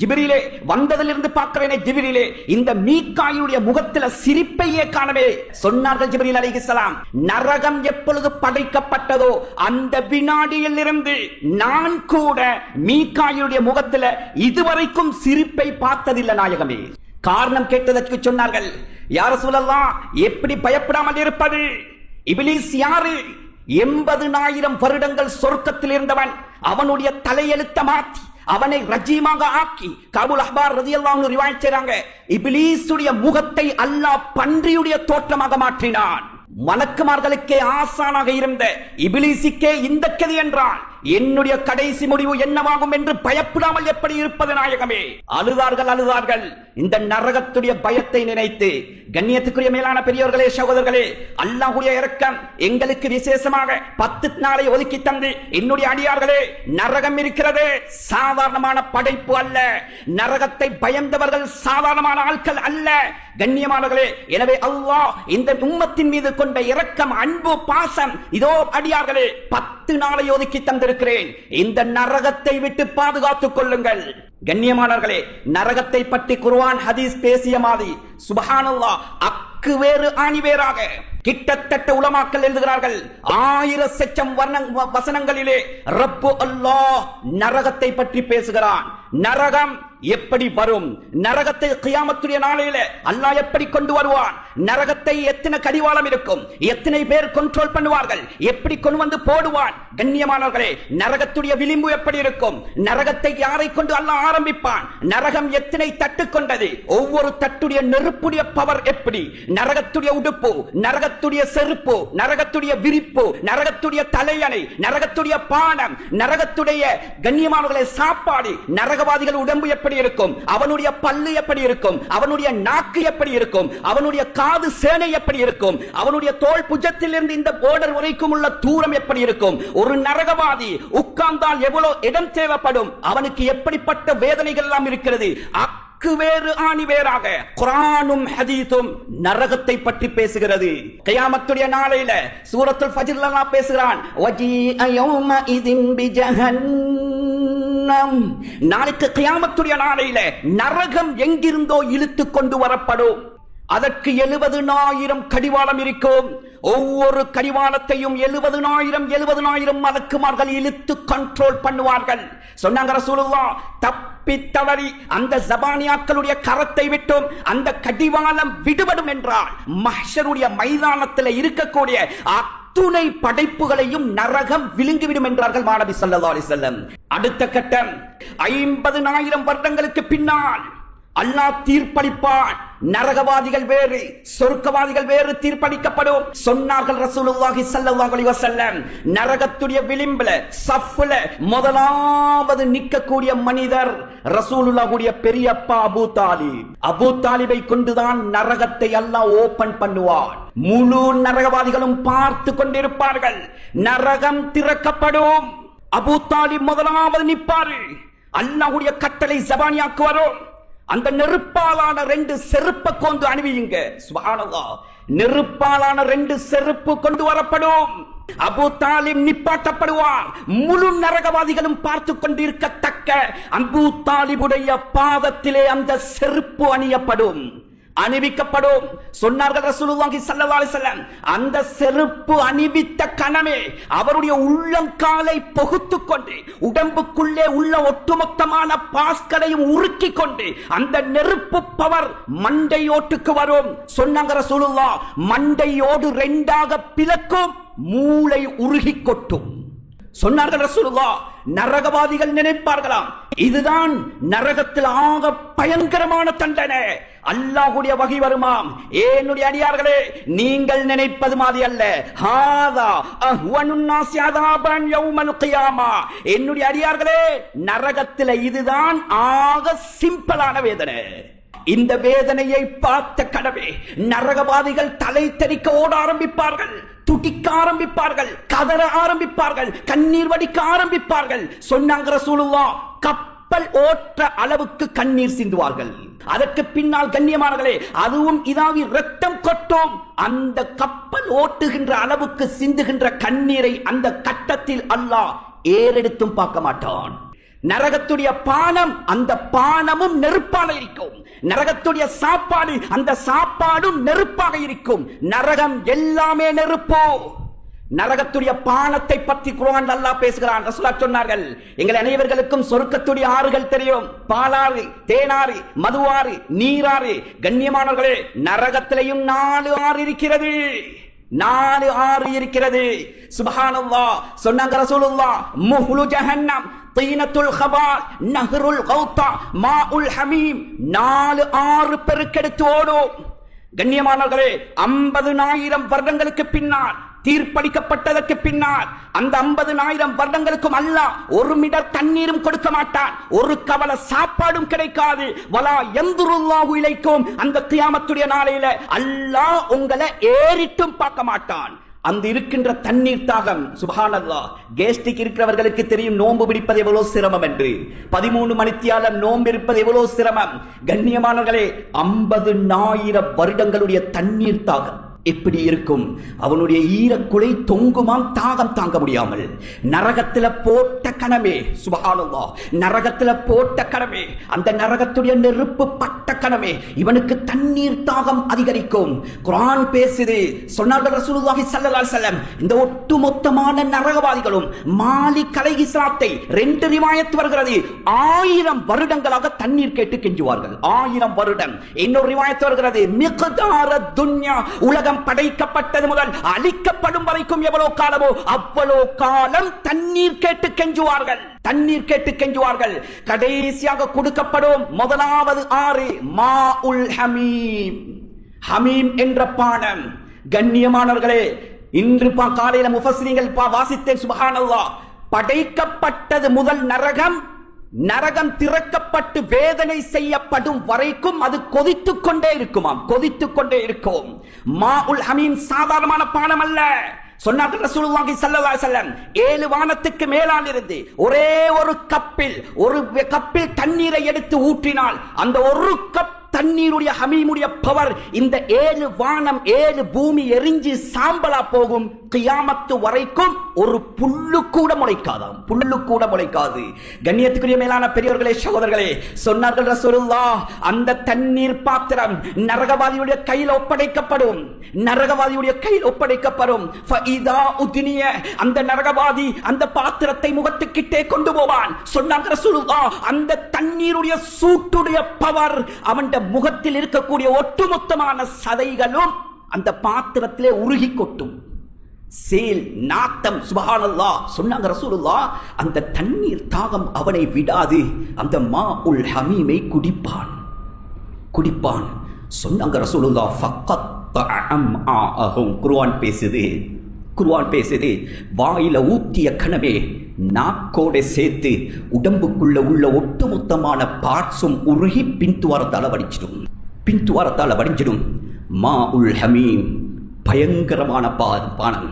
ஜிப்ரீலே வந்ததிலிருந்து பார்க்கிறேனே ஜிப்ரீலே, இந்த மீகாயிலுடைய முகத்தில் சிரிப்பையே காணவே. சொன்னார்கள் ஜிப்ரீல் அலைஹிஸ்ஸலாம், நரகம் எப்பொழுது படைக்கப்பட்டதோ அந்த வினாடியில் இருந்து நான் கூட மீகாயிலுடைய முகத்தில் இதுவரைக்கும் சிரிப்பை பார்த்ததில்லை நாயகமே. காரணம் கேட்டதற்கு சொன்னார்கள், யா ரசூலல்லாஹ், எப்படி பயப்படாமல் இருப்பது? இப்லீஸ் யாரு? 80,000 வருடங்கள் சொர்க்கத்தில் இருந்தவன். அவனுடைய தலையெழுத்த மாற்றி அவனை ரஜீமாக ஆக்கி கபுல் அஹ்பார் ரலியல்லாஹு அன்ஹு ரிவாயத் செய்றாங்க, இப்லீசுடைய முகத்தை அல்லாஹ் பன்றியுடைய தோற்றமாக மாற்றினான். மலக்குமார்களுக்கே ஆசானாக இருந்த இப்லீசுக்கே இந்த கதி என்றால் என்னுடைய கடைசி முடிவு என்னவாகும் என்று பயப்படாமல் எப்படி இருப்பது நாயகமே? அழுதார்கள். இந்த நரகத்துடைய பயத்தை நினைத்து. கண்ணியத்துக்குரிய மேலான பெரியோர்களே, சகோதரர்களே, அல்லாஹ்வுடைய இரக்கம் எங்களுக்கு விசேஷமாக 10 நாளை ஒதுக்கி தந்து, என்னுடைய அடியார்களே, நரகம் இருக்கிறது சாதாரணமான படைப்பு அல்ல. நரகத்தை பயந்தவர்கள் சாதாரணமான ஆட்கள் அல்ல கண்ணியமானவர்களே. எனவே அல்லாஹ் இந்த உம்மத்தின் மீது கொண்ட இரக்கம், அன்பு, பாசம், இதோ அடியார்களே 10 நாளை ஒதுக்கி தந்திருக்கிறேன். இந்த நரகத்தை விட்டு பாதுகாத்துக் கொள்ளுங்கள். கண்ணியமானவர்களே, நரகத்தை பற்றி குர்ஆன் ஹதீஸ் பேசிய மாதிரி சுப்ஹானல்லாஹ் அக்கு வேறு ஆணி வேறாக கிட்டத்தட்ட உலமாக்கள் எழுதுகிறார்கள், 1000 வசனங்களிலே ரப்பு அல்லாஹ் நரகத்தை பற்றி பேசுகிறான். நரகம் எப்படி வரும், நரகத்தை கியாமத்துடைய நாளையில அல்லாஹ் எப்படி கொண்டு வருவான், நரகத்தை எத்தனை கடிவாளம் இருக்கும், எத்தனை பேர் கண்ட்ரோல் பண்ணுவார்கள், எப்படி கொண்டு வந்து போடுவான். கண்ணியமானவர்களே, நரகத்துடைய விளிம்பு எப்படி இருக்கும், நரகத்தை யாரை கொண்டு அல்லாஹ் ஆரம்பிப்பான், நரகம் எத்தனை தட்டு கொண்டது, ஒவ்வொரு தட்டுடைய நெருப்புடைய பவர் எப்படி, நரகத்துடைய உடுப்பு, நரகத்துடைய செருப்பு, நரகத்துடைய விரிப்பு, நரகத்துடைய தலையணை, நரகத்துடைய பானம், நரகத்துடைய கண்ணியமானவர்களே சாப்பாடு, நரகவாதிகள் உடம்பு எப்படி இருக்கும், அவனுடைய பல்லு எப்படி இருக்கும், அவனுடைய நாக்கு எப்படி இருக்கும், அவனுடைய காது சேனை எப்படி இருக்கும், அவனுடைய தோல் புஜத்தில் இருந்து இந்த போர்டர் வரைக்கும் உள்ள தூரம் எப்படி இருக்கும், ஒரு நரகவாதி உட்கார்ந்தால் எவ்வளவு இடம் தேவைப்படும், அவனுக்கு எப்படிப்பட்ட வேதனைகள் எல்லாம் இருக்கிறது. வேறு ஆணி வேறாக குர்ஆனும் ஹதீஸும் நரகத்தை பற்றி பேசுகிறது. கியாமத்துடைய நாளையில சூரத்துல் ஃபஜ்ர்ல அல்லாஹ் பேசுகிறான், வஜீஅ யௌமஇதின் பிஜஹன்னம். நாளைக்கு கியாமத்துடைய நாளையில நரகம் எங்கிருந்தோ இழுத்து கொண்டு வரப்படும். அதற்கு 70,000 கடிவாளம் இருக்கும். ஒவ்வொரு கடிவாளத்தையும் 70,000 மலக்குமார்கள் இழுத்து கண்ட்ரோல் பண்ணுவார்கள். சொன்னாங்க ரசூலுல்லாஹ், தப்பி தவறி அந்த ஜபானியாக்களுடைய கரத்தை விட்டும் அந்த கடிவாளம் விடுபடும் என்றால் மஹ்ஷருடைய மைதானத்தில் இருக்கக்கூடிய அத்துணை படைப்புகளையும் நரகம் விழுங்கிவிடும் என்றார்கள் மாநபி ஸல்லல்லாஹு அலைஹி வஸல்லம். அடுத்த கட்டம் 50,000 வருடங்களுக்கு பின்னால் அல்லாஹ் தீர்ப்பளிப்பான். நரகவாதிகள் வேறு, சொர்க்கவாதிகள் வேறு தீர்ப்பளிக்கப்படும். சொன்னார்கள் ரசூலுல்லாஹி ஸல்லல்லாஹு அலைஹி வஸல்லம், நரகத்துடைய விளிம்புல சஃப்ல முதலாவது நிற்கக்கூடிய மனிதர் ரசூலுல்லாஹுடைய பெரியப்பா அபூ தாலிப். அபூ தாலிபை கொண்டுதான் நரகத்தை அல்லாஹ் ஓபன் பண்ணுவான். முழு நரகவாதிகளும் பார்த்து கொண்டிருப்பார்கள். நரகம் திறக்கப்படும். அபூ தாலிப் முதலாவது நிற்பாரு. அல்லாஹ்வுடைய கட்டளை ஜபானியாக்கு வரும். அந்த நெருப்பாலான 2 செருப்பை கொண்டு அணிவியுங்க. சுப்ஹானல்லாஹ், நெருப்பாலான 2 செருப்பு கொண்டு வரப்படும். அபூ தாலிப் நிப்பாட்டப்படுவார். முழு நரகவாதிகளும் பார்த்து கொண்டிருக்கத்தக்க அபூ தாலிபுடைய பாதத்திலே அந்த செருப்பு அணியப்படும், அணிவிக்கப்படும். சொன்னார்கள் ரசூலுல்லாஹி ஸல்லல்லாஹு அலைஹி வஸல்லம், அந்த செருப்பு அணிவித்த கணமே அவருடைய உள்ளங்காலை பொகுத்துக் கொண்டு உடம்புக்குள்ளே உள்ள ஒட்டுமொத்தமான பாஸ்களையும் உருக்கி கொண்டு அந்த நெருப்பு பவர் மண்டையோட்டுக்கு வரும். சொன்னாங்க ரசூலுல்லாஹ், மண்டையோடு 2ஆக பிளக்கும், மூளை உருகி கொட்டும். சொன்னார்கள் ரசூலுல்லாஹ், நரகவாதிகள் நினைப்பார்களாம், இதுதான் நரகத்தில் ஆக பயங்கரமான தண்டனை. அல்லாஹ்வுடைய வகை வருமாம், என்னுடைய அடியார்களே, நீங்கள் நினைப்பது மாதிரி அல்ல. ஹாதா அஹ்வனுன் நாஸி அஸாபன் யௌமல் கியாமா. என்னுடைய அடியார்களே, நரகத்தில் இதுதான் ஆக சிம்பிளான வேதனை. இந்த வேதனையை பார்த்த கடவே நரகவாதிகள் தலை தெறிக்க ஓட ஆரம்பிப்பார்கள், துடிக்க ஆரம்பிப்பார்கள், கதற ஆரம்பிப்பார்கள், கண்ணீர் வடிக்க ஆரம்பிப்பார்கள். சொன்னாங்க ரசூலுல்லாஹ், கப்பல் ஓட்ட அளவுக்கு கண்ணீர் சிந்துவார்கள். அதற்கு பின்னால் கண்ணியமானவர்களே, அதுவும் இதாவி ரத்தம் கொட்டும். அந்த கப்பல் ஓட்டுகின்ற அளவுக்கு சிந்துகின்ற கண்ணீரை அந்த கட்டத்தில் அல்லாஹ் ஏறெடுத்தும் பார்க்க மாட்டான். நரகத்துடைய பானம், அந்த பானமும் நெருப்பாக இருக்கும். நரகத்துடைய சாப்பாடு, அந்த சாப்பாடும் நெருப்பாக இருக்கும். நரகம் எல்லாமே நெருப்போ. நரகத்துடைய பானத்தை பற்றி குர்ஆன் அல்லாஹ் பேசுகிறான். ரசூலுல்லாஹ் சொன்னார்கள், எங்கள் அனைவர்களுக்கும் சொர்க்கத்துடைய ஆறுகள் தெரியும். பாலாறு, தேனாறு, மதுவாறு, நீராறு. கண்ணியமானவர்களே, நரகத்திலேயும் 4 ஆறு இருக்கிறது. 4 ஆறு இருக்கிறது. சுப்ஹானல்லாஹ். சொன்னாங்க ரசூலுல்லாஹ், முஹ்லு ஜஹன்னம், தீனத்துல் ஹபால், நஹ்ருல் கௌதா, மாஉல் ஹமீம். 4 ஆறு பெருக்கெடுத்து ஓடும். கண்ணியமானவர்களே, 50,000 வருடங்களுக்கு பின்னால், தீர்ப்பளிக்கப்பட்டதற்கு பின்னால், அந்த 50,000 வருடங்களுக்கும் அல்லாஹ் ஒரு மிடர் தண்ணீரும் கொடுக்க மாட்டான், ஒரு கவல சாப்பாடும் கிடைக்காது. வலா யந்துருல்லாஹு இலைக்கும். அந்த கியாமத்துடைய நாளையில அல்லாஹ் உங்களை ஏறிட்டும் பார்க்க மாட்டான். அந்த இருக்கின்ற தண்ணீர் தாகம், சுப்ஹானல்லாஹ். கேஸ்ட்ரிக் இருக்கிறவர்களுக்கு தெரியும் நோன்பு பிடிப்பது எவ்வளவு சிரமம் என்று. 13 மணித்தியாலம் நோன்பு இருப்பது எவ்வளவு சிரமம். கண்ணியமானவர்களே, 50,000 வருடங்களுடைய தண்ணீர் தாகம் எப்படி இருக்கும்? அவனுடைய ஈரக்குலை தொங்குமாம், தாகம் தாங்க முடியாமல். நரகத்தில போட்ட கணமே, சுப்ஹானல்லாஹ், நரகத்தில போட்ட கணமே, அந்த நரகத்துடைய நெருப்பு பட்ட கணமே, இவனுக்கு தண்ணீர் தாகம் அதிகரிக்கும். குர்ஆன் பேசுது. சொன்னார்கள் ரசூலுல்லாஹி ஸல்லல்லாஹு அலைஹி வஸல்லம், இந்த ஒட்டுமொத்தமான நரகவாதிகளும் மாலிக் அலைஹிஸ்ஸலாத்தை 2 ரிவாயத் வருகிறது, 1000 வருடங்களாக தண்ணீர் கேட்டு கெஞ்சுவார்கள். 1000 வருடம். இன்னொரு ரிவாயத் வருகிறது, மிக்தார துன்யா, உலகம் படைக்கப்பட்டது முதல் அழிக்கப்படும் வரைக்கும் எவ்வளவு காலமோ அவ்வளவு காலம் தண்ணீர் கேட்டு கெஞ்சுவார்கள். தண்ணீர் கேட்டு கெஞ்சுவார்கள். கடைசியாக கொடுக்கப்படும் முதலாவது ஆறு மாஉல் ஹமீம். ஹமீம் என்ற பானம். கண்ணியமானவர்களே, இன்று காலையில முஃபஸ்ஸிரீன்கள் வாசித்தேன். சுப்ஹானல்லாஹ். படைக்கப்பட்டது முதல் நரகம் திறக்கப்பட்டு வேதனை செய்யப்படும் வரைக்கும் அது கொதித்துக் கொண்டே இருக்குமாம், கொதித்துக் கொண்டே இருக்கும். மாஉல் ஹமீம் சாதாரணமான பானம் அல்ல. சொன்னார்கள் ரசூலுல்லாஹி ஸல்லல்லாஹு அலைஹி வஸல்லம், 7 வானத்துக்கு மேலால் இருந்து ஒரே ஒரு கப்பில் தண்ணீரை எடுத்து ஊற்றினால் அந்த ஒரு கப் தண்ணீருடைய ஹமீமுடைய பவர் இந்த 7 வானம் 7 பூமி எரிஞ்சு சாம்பலா போகும். கியாமத்து வரைக்கும் ஒரு புல்லு கூட முளைக்காதாம், புல்லு கூட முளைக்காது. கண்ணியத்துக்குரிய மேலான பெரியவர்களே, சகோதரர்களே, சொன்னார்கள் ரசூலுல்லாஹ், அந்த தண்ணீர் பாத்திரம் நரகவாதியுடைய கையில் ஒப்படைக்கப்படும். நரகவாதியுடைய கையில் ஒப்படைக்கப்படும். ஃபஇதா உத்னிய, அந்த நரகவாதி அந்த பாத்திரத்தை முகத்துக்கிட்டே கொண்டு போவான். சொன்னாங்க ரசூலுல்லாஹ், அந்த தண்ணீருடைய சூட்டுடைய பவர் அவன் முகத்தில் இருக்கக்கூடிய ஒட்டுமொத்தமான சதைகளும் அந்த பாத்திரத்திலே உருகி கொட்டும். சேல் நாத்தம். சுப்ஹானல்லாஹ். சொன்னாங்க ரசூலுல்லாஹ், அந்த தண்ணீர் தாகம் அவனை விடாது. அந்த மாஉல் ஹமீமை குடிப்பான். சொன்னாங்க ரசூலுல்லாஹ், ஃபக்கத்த அம்ஆஅஹும். குர்ஆன் பேசுது. வாயில ஊத்திய கணமே நாக்கோட சேர்த்து உடம்புக்குள்ள உள்ள ஒட்டுமொத்தமான பார்ட்ஸும் உருகி பின்துவாரத்தால வடிஞ்சிடும். மாஉல் ஹமீம் பயங்கரமான பானம்.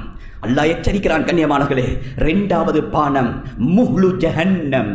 அல்லாஹ் எச்சரிக்கிறான். கண்ணியமானவர்களே, 2வது பானம் முஹ்லு ஜஹன்னம்.